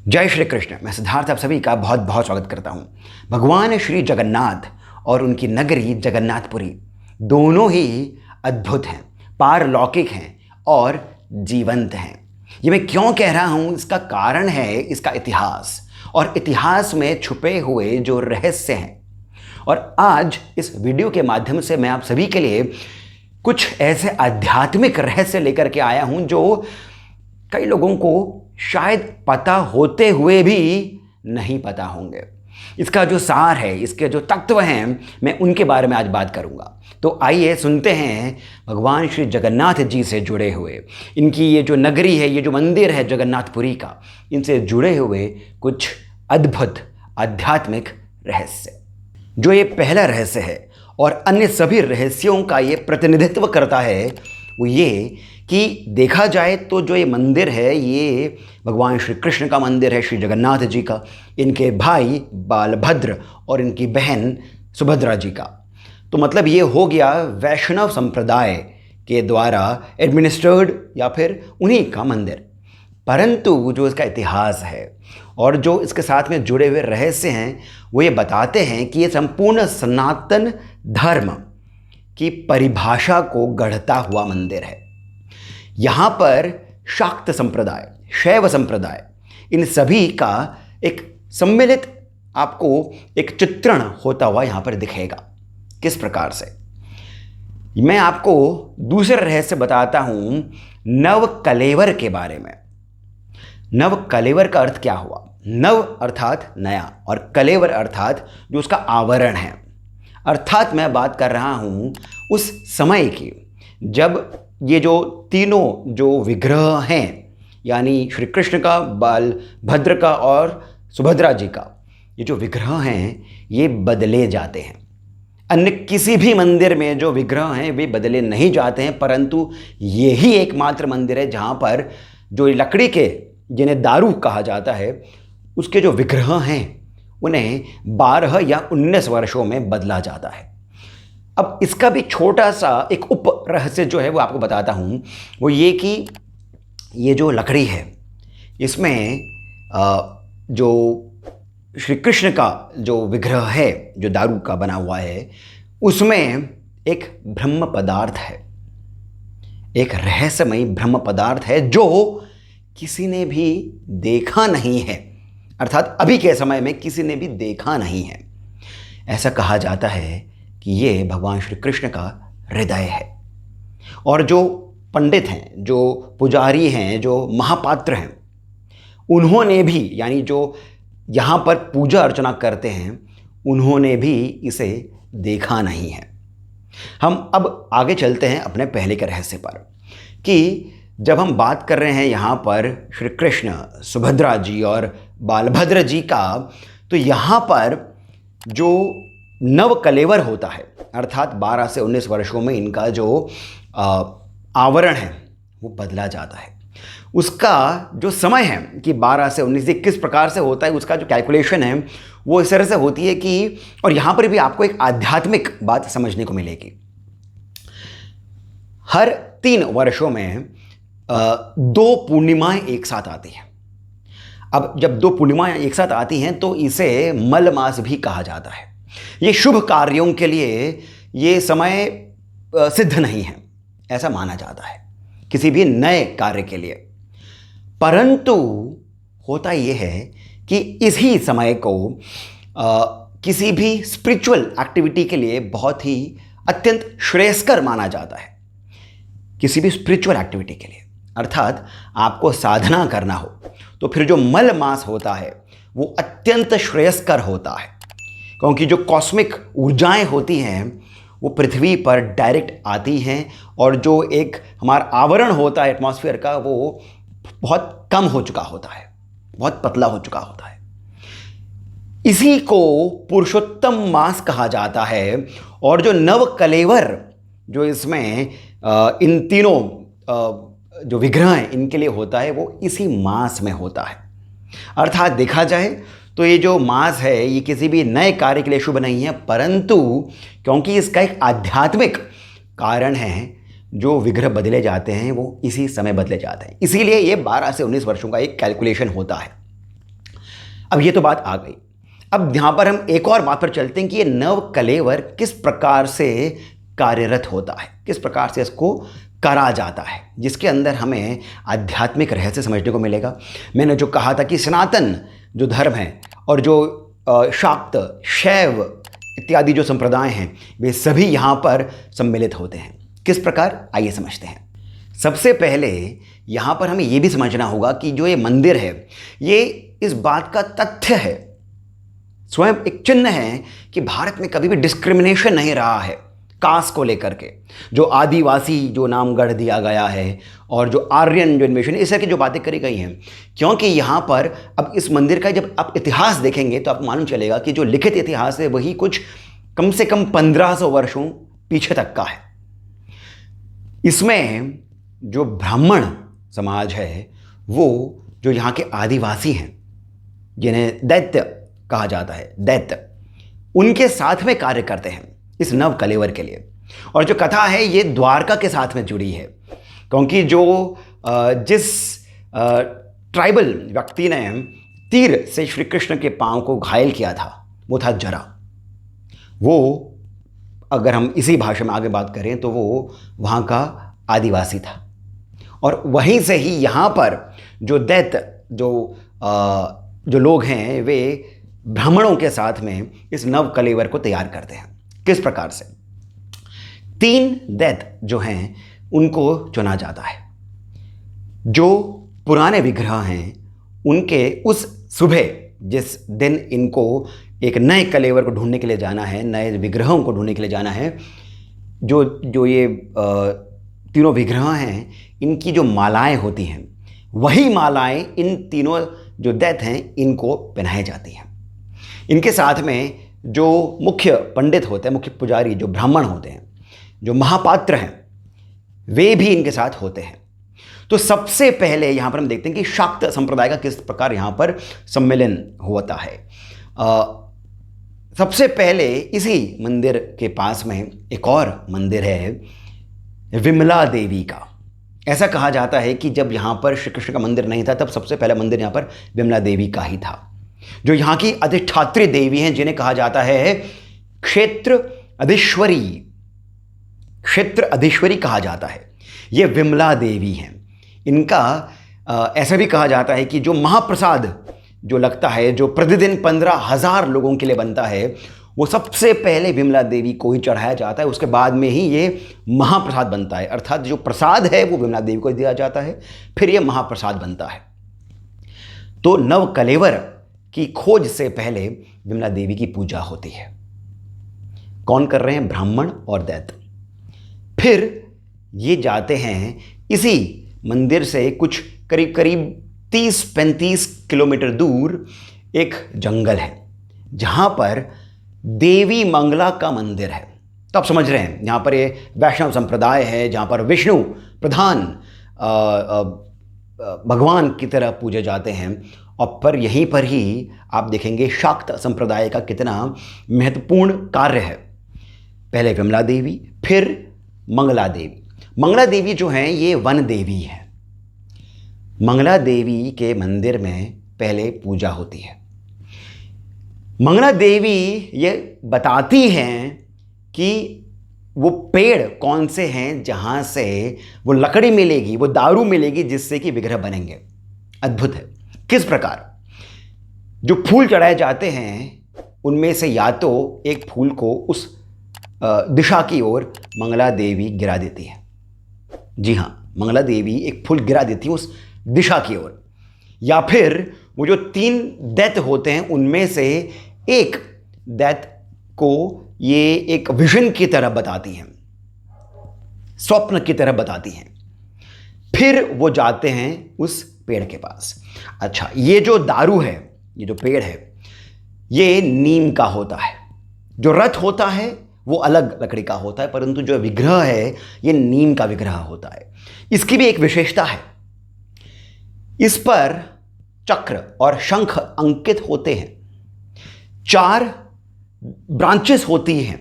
जय श्री कृष्ण। मैं सिद्धार्थ आप सभी का बहुत बहुत स्वागत करता हूँ। भगवान श्री जगन्नाथ और उनकी नगरी जगन्नाथपुरी दोनों ही अद्भुत हैं, पारलौकिक हैं और जीवंत हैं। ये मैं क्यों कह रहा हूँ, इसका कारण है इसका इतिहास और इतिहास में छुपे हुए जो रहस्य हैं। और आज इस वीडियो के माध्यम से मैं आप सभी के लिए कुछ ऐसे आध्यात्मिक रहस्य लेकर के आया हूँ जो कई लोगों को शायद पता होते हुए भी नहीं पता होंगे। इसका जो सार है, इसके जो तत्व हैं, मैं उनके बारे में आज बात करूंगा। तो आइए सुनते हैं भगवान श्री जगन्नाथ जी से जुड़े हुए, इनकी ये जो नगरी है, ये जो मंदिर है जगन्नाथपुरी का, इनसे जुड़े हुए कुछ अद्भुत आध्यात्मिक रहस्य। जो ये पहला रहस्य है और अन्य सभी रहस्यों का ये प्रतिनिधित्व करता है, वो ये कि देखा जाए तो जो ये मंदिर है, ये भगवान श्री कृष्ण का मंदिर है, श्री जगन्नाथ जी का, इनके भाई बालभद्र और इनकी बहन सुभद्रा जी का। तो मतलब ये हो गया वैष्णव संप्रदाय के द्वारा एडमिनिस्ट्रेड या फिर उन्हीं का मंदिर। परंतु जो इसका इतिहास है और जो इसके साथ में जुड़े हुए रहस्य हैं, वो ये बताते हैं कि ये संपूर्ण सनातन धर्म की परिभाषा को गढ़ता हुआ मंदिर है। यहाँ पर शाक्त संप्रदाय, शैव संप्रदाय, इन सभी का एक सम्मिलित आपको एक चित्रण होता हुआ यहाँ पर दिखेगा। किस प्रकार से, मैं आपको दूसरे रहस्य बताता हूँ नव कलेवर के बारे में। नव कलेवर का अर्थ क्या हुआ? नव अर्थात नया और कलेवर अर्थात जो उसका आवरण है। अर्थात मैं बात कर रहा हूँ उस समय की जब ये जो तीनों जो विग्रह हैं, यानी श्री कृष्ण का, बालभद्र का और सुभद्रा जी का, ये जो विग्रह हैं ये बदले जाते हैं। अन्य किसी भी मंदिर में जो विग्रह हैं वे बदले नहीं जाते हैं, परंतु यही एकमात्र मंदिर है जहाँ पर जो लकड़ी के, जिन्हें दारू कहा जाता है, उसके जो विग्रह हैं उन्हें 12 या 19 वर्षों में बदला जाता है। अब इसका भी छोटा सा एक उप रहस्य जो है वो आपको बताता हूँ। वो ये कि ये जो लकड़ी है, इसमें जो श्री कृष्ण का जो विग्रह है, जो दारू का बना हुआ है, उसमें एक ब्रह्म पदार्थ है, एक रहस्यमयी ब्रह्म पदार्थ है जो किसी ने भी देखा नहीं है। अर्थात अभी के समय में किसी ने भी देखा नहीं है। ऐसा कहा जाता है कि ये भगवान श्री कृष्ण का हृदय है। और जो पंडित हैं, जो पुजारी हैं, जो महापात्र हैं, उन्होंने भी, यानी जो यहाँ पर पूजा अर्चना करते हैं, उन्होंने भी इसे देखा नहीं है। हम अब आगे चलते हैं अपने पहले के रहस्य पर कि जब हम बात कर रहे हैं यहाँ पर श्री कृष्ण, सुभद्रा जी और बालभद्र जी का, तो यहाँ पर जो नव कलेवर होता है, अर्थात 12 से 19 वर्षों में इनका जो आवरण है वो बदला जाता है। उसका जो समय है कि 12 से 19 किस प्रकार से होता है, उसका जो कैलकुलेशन है वो इस तरह से होती है कि, और यहाँ पर भी आपको एक आध्यात्मिक बात समझने को मिलेगी। हर 3 वर्षों में 2 पूर्णिमाएं एक साथ आती हैं। अब जब 2 पूर्णिमाएं एक साथ आती हैं तो इसे मल मास भी कहा जाता है। ये शुभ कार्यों के लिए ये समय सिद्ध नहीं है, ऐसा माना जाता है, किसी भी नए कार्य के लिए। परंतु होता यह है कि इसी समय को किसी भी स्पिरिचुअल एक्टिविटी के लिए बहुत ही अत्यंत श्रेयस्कर माना जाता है। किसी भी स्पिरिचुअल एक्टिविटी के लिए, अर्थात आपको साधना करना हो तो फिर जो मल मास होता है वो अत्यंत श्रेयस्कर होता है, क्योंकि जो कॉस्मिक ऊर्जाएं होती हैं वो पृथ्वी पर डायरेक्ट आती हैं और जो एक हमारा आवरण होता है एटमॉस्फेयर का, वो बहुत कम हो चुका होता है, बहुत पतला हो चुका होता है। इसी को पुरुषोत्तम मास कहा जाता है। और जो नव कलेवर जो इसमें इन तीनों जो विग्रह हैं इनके लिए होता है, वो इसी मास में होता है। अर्थात देखा जाए तो ये जो मास है ये किसी भी नए कार्य के लिए शुभ नहीं है, परंतु क्योंकि इसका एक आध्यात्मिक कारण है, जो विग्रह बदले जाते हैं वो इसी समय बदले जाते हैं। इसीलिए ये 12 से 19 वर्षों का एक कैलकुलेशन होता है। अब ये तो बात आ गई। अब यहां पर हम एक और बात पर चलते हैं कि ये नव कलेवर किस प्रकार से कार्यरत होता है, किस प्रकार से इसको करा जाता है, जिसके अंदर हमें आध्यात्मिक रहस्य समझने को मिलेगा। मैंने जो कहा था कि सनातन जो धर्म है और जो शाक्त, शैव इत्यादि जो संप्रदाय हैं वे सभी यहाँ पर सम्मिलित होते हैं। किस प्रकार, आइए समझते हैं। सबसे पहले यहाँ पर हमें ये भी समझना होगा कि जो ये मंदिर है ये इस बात का तथ्य है, स्वयं एक चिन्ह है कि भारत में कभी भी डिस्क्रिमिनेशन नहीं रहा है कास्ट को लेकर के। जो आदिवासी जो नाम गढ़ दिया गया है और जो आर्यन जो इन्वेशन, इस तरह की जो बातें करी गई हैं, क्योंकि यहाँ पर अब इस मंदिर का जब आप इतिहास देखेंगे तो आपको मालूम चलेगा कि जो लिखित इतिहास है वही कुछ कम से कम 1500 वर्षों पीछे तक का है। इसमें जो ब्राह्मण समाज है वो जो यहाँ के आदिवासी हैं जिन्हें दैत्य कहा जाता है, दैत्य, उनके साथ में कार्य करते हैं इस नव कलेवर के लिए। और जो कथा है ये द्वारका के साथ में जुड़ी है, क्योंकि जो जिस ट्राइबल व्यक्ति ने तीर से श्री कृष्ण के पांव को घायल किया था वो था जरा। वो, अगर हम इसी भाषा में आगे बात करें तो वो वहाँ का आदिवासी था। और वहीं से ही यहाँ पर जो दैत्य जो लोग हैं वे ब्राह्मणों के साथ में इस नव कलेवर को तैयार करते हैं। किस प्रकार से? 3 दैत्य जो हैं उनको चुना जाता है। जो पुराने विग्रह हैं उनके उस सुबह जिस दिन इनको एक नए कलेवर को ढूंढने के लिए जाना है, नए विग्रहों को ढूंढने के लिए जाना है, जो ये तीनों विग्रह हैं इनकी जो मालाएं होती हैं वही मालाएं इन तीनों जो दैत्य हैं इनको पहनाई जाती हैं। इनके साथ में जो मुख्य पंडित होते हैं, मुख्य पुजारी जो ब्राह्मण होते हैं, जो महापात्र हैं, वे भी इनके साथ होते हैं। तो सबसे पहले यहाँ पर हम देखते हैं कि शाक्त संप्रदाय का किस प्रकार यहाँ पर सम्मेलन होता है। सबसे पहले इसी मंदिर के पास में एक और मंदिर है विमला देवी का। ऐसा कहा जाता है कि जब यहाँ पर श्री कृष्ण का मंदिर नहीं था तब सबसे पहला मंदिर यहाँ पर विमला देवी का ही था, जो यहाँ की अधिष्ठात्री देवी हैं, जिन्हें कहा जाता है क्षेत्र अधीश्वरी कहा जाता है। ये विमला देवी हैं। इनका ऐसा भी कहा जाता है कि जो महाप्रसाद जो लगता है, जो प्रतिदिन 15,000 लोगों के लिए बनता है, वो सबसे पहले विमला देवी को ही चढ़ाया जाता है। उसके बाद में ही ये महाप्रसाद बनता है, अर्थात जो प्रसाद है वो विमला देवी को दिया जाता है, फिर ये महाप्रसाद बनता है। तो नव कलेवर की खोज से पहले विमला देवी की पूजा होती है। कौन कर रहे हैं? ब्राह्मण और दैत्य। फिर ये जाते हैं इसी मंदिर से कुछ करीब करीब 30-35 किलोमीटर दूर एक जंगल है जहाँ पर देवी मंगला का मंदिर है। तो आप समझ रहे हैं यहाँ पर ये वैष्णव संप्रदाय है जहाँ पर विष्णु प्रधान भगवान की तरह पूजे जाते हैं। और पर यहीं पर ही आप देखेंगे शाक्त संप्रदाय का कितना महत्वपूर्ण कार्य है। पहले विमला देवी, फिर मंगला देवी। मंगला देवी जो हैं ये वन देवी है। मंगला देवी के मंदिर में पहले पूजा होती है। मंगला देवी ये बताती हैं कि वो पेड़ कौन से हैं जहाँ से वो लकड़ी मिलेगी, वो दारू मिलेगी जिससे कि विग्रह बनेंगे। अद्भुत है। किस प्रकार? जो फूल चढ़ाए जाते हैं उनमें से या तो एक फूल को उस दिशा की ओर मंगला देवी गिरा देती है। जी हाँ, मंगला देवी एक फूल गिरा देती है उस दिशा की ओर, या फिर वो जो 3 दैत्य होते हैं उनमें से एक दैत्य को ये एक विजन की तरह बताती हैं, स्वप्न की तरह बताती हैं। फिर वो जाते हैं उस पेड़ के पास। अच्छा, ये जो दारू है, ये जो पेड़ है, ये नीम का होता है। जो रथ होता है वो अलग लकड़ी का होता है, परंतु जो विग्रह है ये नीम का विग्रह होता है। इसकी भी एक विशेषता है, इस पर चक्र और शंख अंकित होते हैं। 4 ब्रांचेस होती हैं,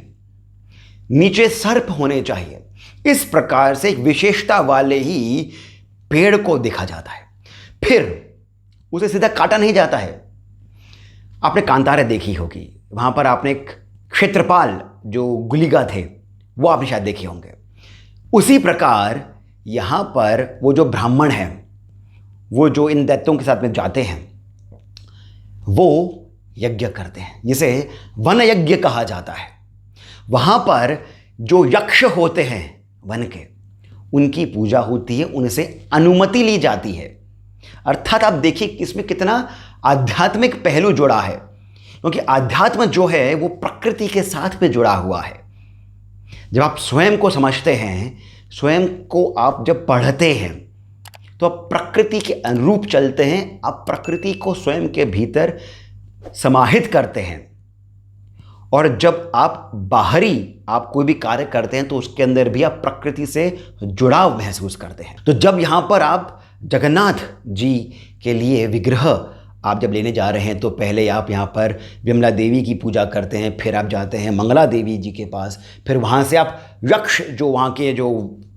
नीचे सर्प होने चाहिए। इस प्रकार से एक विशेषता वाले ही पेड़ को देखा जाता है। फिर उसे सीधा काटा नहीं जाता है, आपने कांतारा देखी होगी, वहाँ पर आपने एक क्षेत्रपाल जो गुलिका थे वो आपने शायद देखे होंगे। उसी प्रकार यहाँ पर वो जो ब्राह्मण हैं, वो जो इन दैत्यों के साथ में जाते हैं, वो यज्ञ करते हैं, जिसे वन यज्ञ कहा जाता है। वहाँ पर जो यक्ष होते हैं वन के, उनकी पूजा होती है, उनसे अनुमति ली जाती है। अर्थात आप देखिए इसमें कितना आध्यात्मिक पहलू जुड़ा है, क्योंकि आध्यात्म जो है वो प्रकृति के साथ में जुड़ा हुआ है। जब आप स्वयं को समझते हैं, स्वयं को आप जब पढ़ते हैं, तो आप प्रकृति के अनुरूप चलते हैं, आप प्रकृति को स्वयं के भीतर समाहित करते हैं। और जब आप बाहरी आप कोई भी कार्य करते हैं तो उसके अंदर भी आप प्रकृति से जुड़ाव महसूस करते हैं। तो जब यहाँ पर आप जगन्नाथ जी के लिए विग्रह आप जब लेने जा रहे हैं, तो पहले आप यहाँ पर विमला देवी की पूजा करते हैं, फिर आप जाते हैं मंगला देवी जी के पास, फिर वहाँ से आप यक्ष जो वहाँ के जो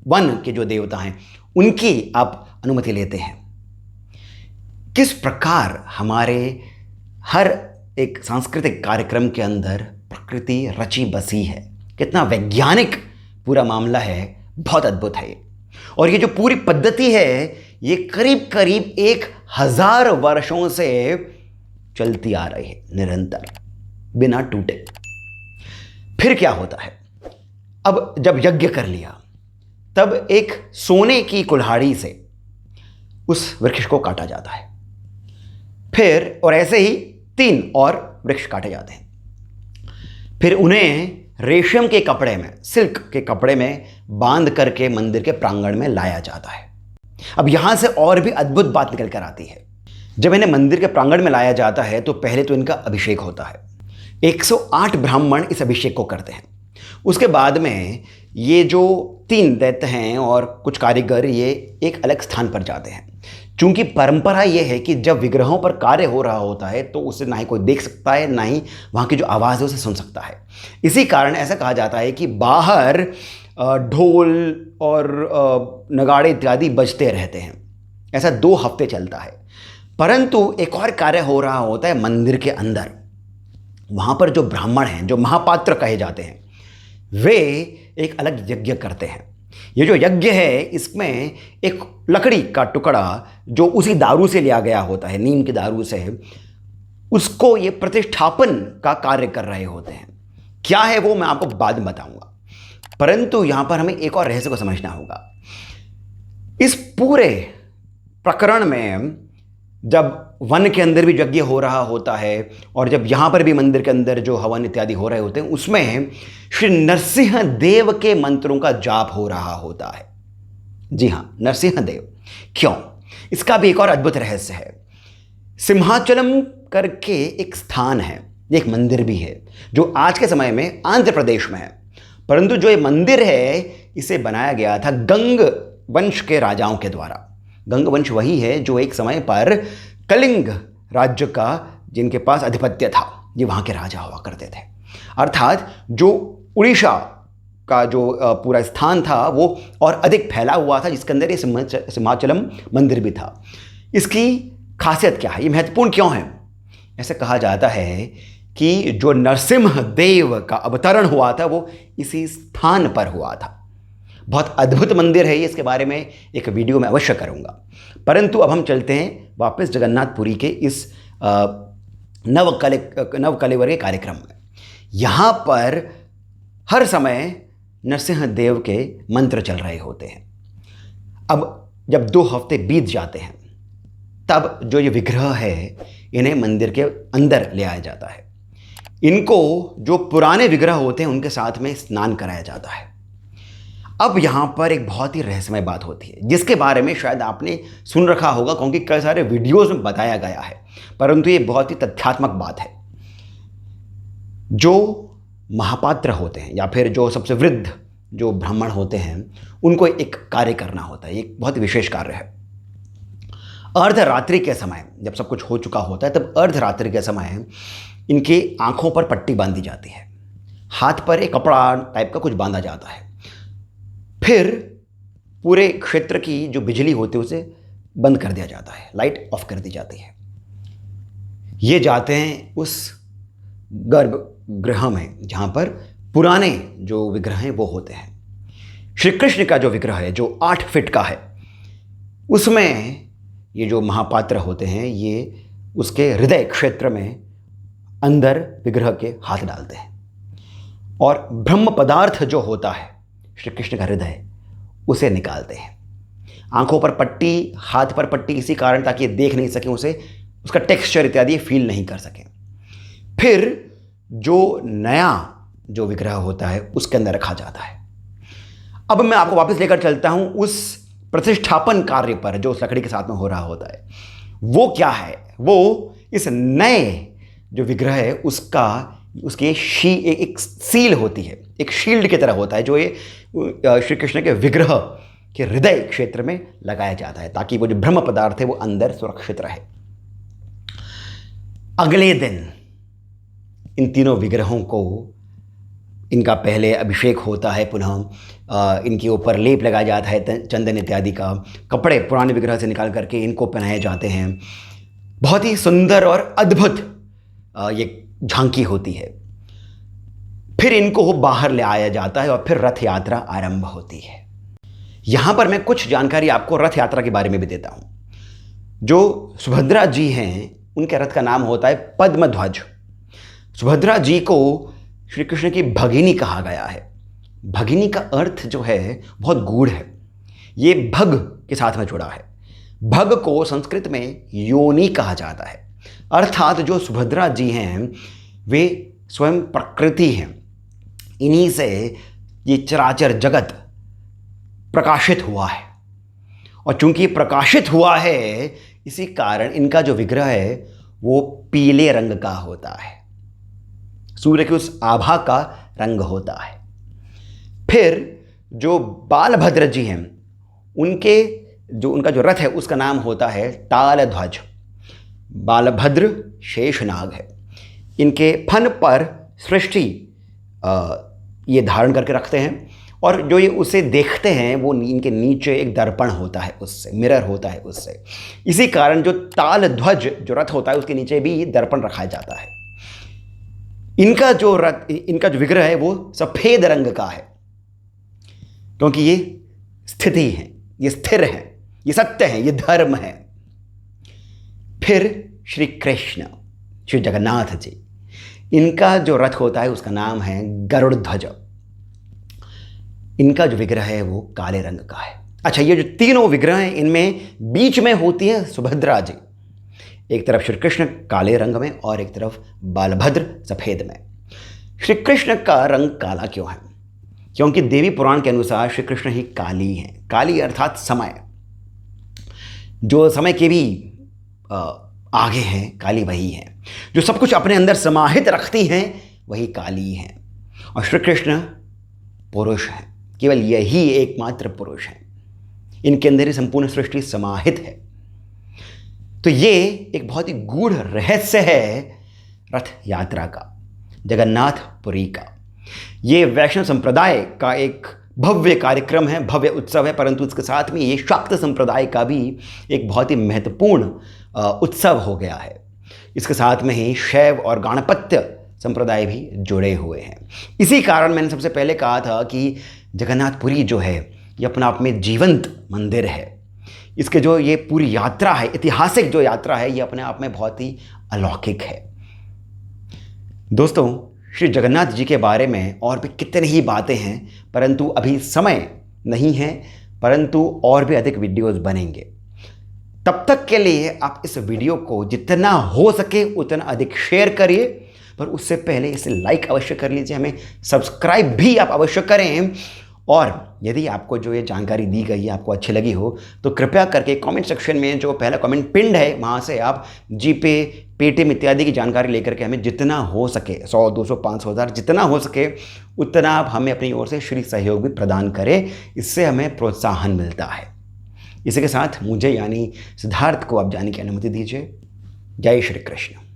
वन के जो देवता हैं उनकी आप अनुमति लेते हैं। किस प्रकार हमारे हर एक सांस्कृतिक कार्यक्रम के अंदर प्रकृति रची बसी है, कितना वैज्ञानिक पूरा मामला है, बहुत अद्भुत है ये। और ये जो पूरी पद्धति है ये करीब करीब 1000 वर्षों से चलती आ रही है, निरंतर, बिना टूटे। फिर क्या होता है, अब जब यज्ञ कर लिया तब एक सोने की कुल्हाड़ी से उस वृक्ष को काटा जाता है। फिर और ऐसे ही 3 और वृक्ष काटे जाते हैं। फिर उन्हें रेशम के कपड़े में, सिल्क के कपड़े में बांध करके मंदिर के प्रांगण में लाया जाता है। अब यहां से और भी अद्भुत बात निकल कर आती है। जब इन्हें मंदिर के प्रांगण में लाया जाता है तो पहले तो इनका अभिषेक होता है। 108 ब्राह्मण इस अभिषेक को करते हैं। उसके बाद में ये जो 3 दैत्य हैं और कुछ कारीगर ये एक अलग स्थान पर जाते हैं। चूंकि परंपरा ये है कि जब विग्रहों पर कार्य हो रहा होता है तो उसे ना ही कोई देख सकता है, ना ही वहाँ की जो आवाज़ है उसे सुन सकता है। इसी कारण ऐसा कहा जाता है कि बाहर ढोल और नगाड़े इत्यादि बजते रहते हैं। ऐसा 2 हफ्ते चलता है। परंतु एक और कार्य हो रहा होता है मंदिर के अंदर। वहाँ पर जो ब्राह्मण हैं, जो महापात्र कहे जाते हैं, वे एक अलग यज्ञ करते हैं। ये जो यज्ञ है इसमें एक लकड़ी का टुकड़ा जो उसी दारू से लिया गया होता है, नीम की दारू से, उसको ये प्रतिष्ठापन का कार्य कर रहे होते हैं। क्या है वो मैं आपको बाद में बताऊंगा। परंतु यहां पर हमें एक और रहस्य को समझना होगा। इस पूरे प्रकरण में जब वन के अंदर भी यज्ञ हो रहा होता है और जब यहाँ पर भी मंदिर के अंदर जो हवन इत्यादि हो रहे होते हैं, उसमें श्री नरसिंह देव के मंत्रों का जाप हो रहा होता है। जी हाँ, नरसिंह देव। क्यों? इसका भी एक और अद्भुत रहस्य है। सिंहाचलम करके एक स्थान है, एक मंदिर भी है जो आज के समय में आंध्र प्रदेश में है। परंतु जो ये मंदिर है इसे बनाया गया था गंग वंश के राजाओं के द्वारा। गंग वंश वही है जो एक समय पर कलिंग राज्य का जिनके पास आधिपत्य था, ये वहाँ के राजा हुआ करते थे। अर्थात जो उड़ीसा का जो पूरा स्थान था वो और अधिक फैला हुआ था, जिसके अंदर ये सिंहाचलम मंदिर भी था। इसकी खासियत क्या है, ये महत्वपूर्ण क्यों है? ऐसे कहा जाता है कि जो नरसिंह देव का अवतरण हुआ था वो इसी स्थान पर हुआ था। बहुत अद्भुत मंदिर है ये, इसके बारे में एक वीडियो में अवश्य करूंगा। परंतु अब हम चलते हैं वापस जगन्नाथपुरी के इस नवकलेवर के कार्यक्रम में। यहाँ पर हर समय नरसिंह देव के मंत्र चल रहे होते हैं। अब जब 2 हफ्ते बीत जाते हैं तब जो ये विग्रह है इन्हें मंदिर के अंदर ले आया जाता है। इनको जो पुराने विग्रह होते हैं उनके साथ में स्नान कराया जाता है। अब यहाँ पर एक बहुत ही रहस्यमय बात होती है जिसके बारे में शायद आपने सुन रखा होगा, क्योंकि कई सारे वीडियोस में बताया गया है, परंतु ये बहुत ही तथ्यात्मक बात है। जो महापात्र होते हैं या फिर जो सबसे वृद्ध जो ब्राह्मण होते हैं उनको एक कार्य करना होता है, एक बहुत विशेष कार्य है। अर्धरात्रि के समय जब सब कुछ हो चुका होता है तब अर्धरात्रि के समय इनकी आंखों पर पट्टी बांधी जाती है, हाथ पर एक कपड़ा टाइप का कुछ बांधा जाता है। फिर पूरे क्षेत्र की जो बिजली होती है उसे बंद कर दिया जाता है, लाइट ऑफ कर दी जाती है। ये जाते हैं उस गर्भगृह में जहाँ पर पुराने जो विग्रह हैं वो होते हैं। श्री कृष्ण का जो विग्रह है जो 8 फीट का है, उसमें ये जो महापात्र होते हैं ये उसके हृदय क्षेत्र में अंदर विग्रह के हाथ डालते हैं और ब्रह्म पदार्थ जो होता है श्री कृष्ण का हृदय, उसे निकालते हैं। आंखों पर पट्टी, हाथ पर पट्टी, इसी कारण ताकि ये देख नहीं सकें उसे, उसका टेक्सचर इत्यादि फील नहीं कर सकें। फिर जो नया जो विग्रह होता है उसके अंदर रखा जाता है। अब मैं आपको वापस लेकर चलता हूं उस प्रतिष्ठापन कार्य पर जो उस लकड़ी के साथ में हो रहा होता है। वो क्या है? वो इस नए जो विग्रह है उसकी एक सील होती है, एक शील्ड की तरह होता है जो ये श्री कृष्ण के विग्रह के हृदय क्षेत्र में लगाया जाता है ताकि वो जो ब्रह्म पदार्थ है वो अंदर सुरक्षित रहे। अगले दिन इन तीनों विग्रहों को इनका पहले अभिषेक होता है, पुनः इनके ऊपर लेप लगाया जाता है चंदन इत्यादि का। कपड़े पुराने विग्रह से निकाल करके इनको पहनाए जाते हैं। बहुत ही सुंदर और अद्भुत ये झांकी होती है। फिर इनको बाहर ले आया जाता है और फिर रथ यात्रा आरंभ होती है। यहां पर मैं कुछ जानकारी आपको रथ यात्रा के बारे में भी देता हूं। जो सुभद्रा जी हैं उनके रथ का नाम होता है पद्मध्वज। सुभद्रा जी को श्री कृष्ण की भगिनी कहा गया है। भगिनी का अर्थ जो है बहुत गूढ़ है। ये भग के साथ में जुड़ा है। भग को संस्कृत में योनि कहा जाता है, अर्थात जो सुभद्रा जी हैं वे स्वयं प्रकृति हैं। इन्हीं से ये चराचर जगत प्रकाशित हुआ है और चूंकि प्रकाशित हुआ है इसी कारण इनका जो विग्रह है वो पीले रंग का होता है, सूर्य की उस आभा का रंग होता है। फिर जो बालभद्र जी हैं उनका जो रथ है उसका नाम होता है तालध्वज। बालभद्र शेषनाग है। इनके फन पर सृष्टि ये धारण करके रखते हैं और जो ये उसे देखते हैं वो इनके नीचे एक दर्पण होता है, उससे मिरर होता है उससे। इसी कारण जो तालध्वज जो रथ होता है उसके नीचे भी दर्पण रखा जाता है। इनका जो विग्रह है वो सफेद रंग का है क्योंकि ये स्थिति है, ये स्थिर है, ये सत्य है, ये धर्म है। फिर श्री कृष्ण श्री जगन्नाथ जी, इनका जो रथ होता है उसका नाम है गरुड़ ध्वज। इनका जो विग्रह है वो काले रंग का है। अच्छा, ये जो तीनों विग्रह हैं इनमें बीच में होती है सुभद्रा जी। एक तरफ श्री कृष्ण काले रंग में और एक तरफ बालभद्र सफेद में। श्री कृष्ण का रंग काला क्यों है? क्योंकि देवी पुराण के अनुसार श्री कृष्ण ही काली हैं। काली अर्थात समय, जो समय के भी आगे हैं, काली वही है। जो सब कुछ अपने अंदर समाहित रखती हैं वही काली हैं। और श्री कृष्ण पुरुष हैं, केवल यही एकमात्र पुरुष हैं। इनके अंदर ही संपूर्ण सृष्टि समाहित है। तो ये एक बहुत ही गूढ़ रहस्य है रथ यात्रा का, जगन्नाथपुरी का। ये वैष्णव संप्रदाय का एक भव्य कार्यक्रम है, भव्य उत्सव है, परंतु इसके साथ में ये शाक्त संप्रदाय का भी एक बहुत ही महत्वपूर्ण उत्सव हो गया है। इसके साथ में ही शैव और गाणपत्य संप्रदाय भी जुड़े हुए हैं। इसी कारण मैंने सबसे पहले कहा था कि जगन्नाथपुरी जो है ये अपने आप में जीवंत मंदिर है। इसके जो ये पूरी यात्रा है, ऐतिहासिक जो यात्रा है, ये अपने आप में बहुत ही अलौकिक है। दोस्तों, श्री जगन्नाथ जी के बारे में और भी कितनी ही बातें हैं, परंतु अभी समय नहीं है, परंतु और भी अधिक वीडियोस बनेंगे। तब तक के लिए आप इस वीडियो को जितना हो सके उतना अधिक शेयर करिए, पर उससे पहले इसे लाइक अवश्य कर लीजिए, हमें सब्सक्राइब भी आप अवश्य करें। और यदि आपको जो ये जानकारी दी गई है आपको अच्छी लगी हो तो कृपया करके कमेंट सेक्शन में जो पहला कमेंट पिंड है वहाँ से आप जीपे, पेटीएम इत्यादि की जानकारी लेकर के हमें जितना हो सके 100, 200, 500, 1000 जितना हो सके उतना आप हमें अपनी ओर से श्री सहयोग भी प्रदान करें। इससे हमें प्रोत्साहन मिलता है। इसी के साथ मुझे यानी सिद्धार्थ को आप जाने की अनुमति दीजिए। जय श्री कृष्ण।